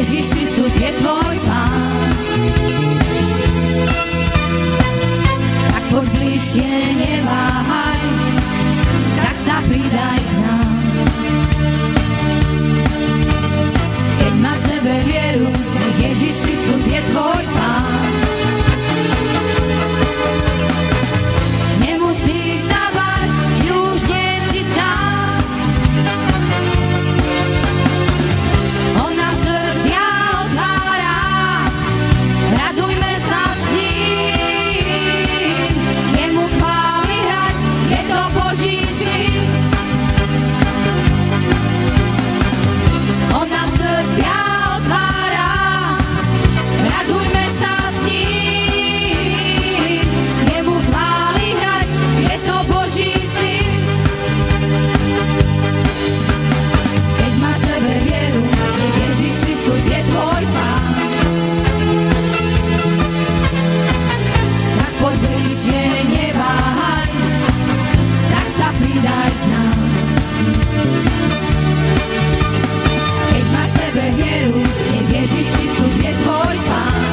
Ježiš Kristus je tvoj Pán. Tak poď bližšie, neváhaj, tak sa pridaj k nám. Keď máš v sebe vieru, nech Ježiš Kristus je tvoj Pán. Nemusíš sa báť, už nie si sám. On nám srdcia otvára, radujme sa s ním. Jemu chvály hrať, je to Boží syn. On nám srdcia otvára, radujme sa s ním. Jemu chvály hrať, je to Boží syn. Keď máš v sebe vieru, nech Ježiš Kristus je tvoj Pán. Tak poď bližšie, neváhaj, tak sa pridaj k nám. Keď máš v sebe vieru, nech Ježiš Kristus je tvoj Pán.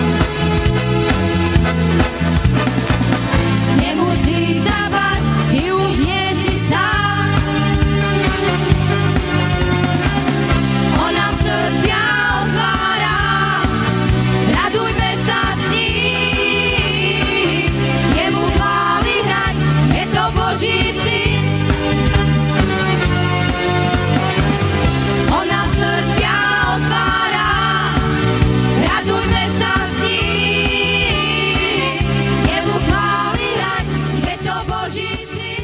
Nemusíš sa báť, ty už nie si sám. On nám srdcia otvára, radujme sa s ním. Jemu chvály hrať, je to Boží syn. On nám srdcia otvára, radujme sa s ním. Jemu chvály hrať, je to Boží syn.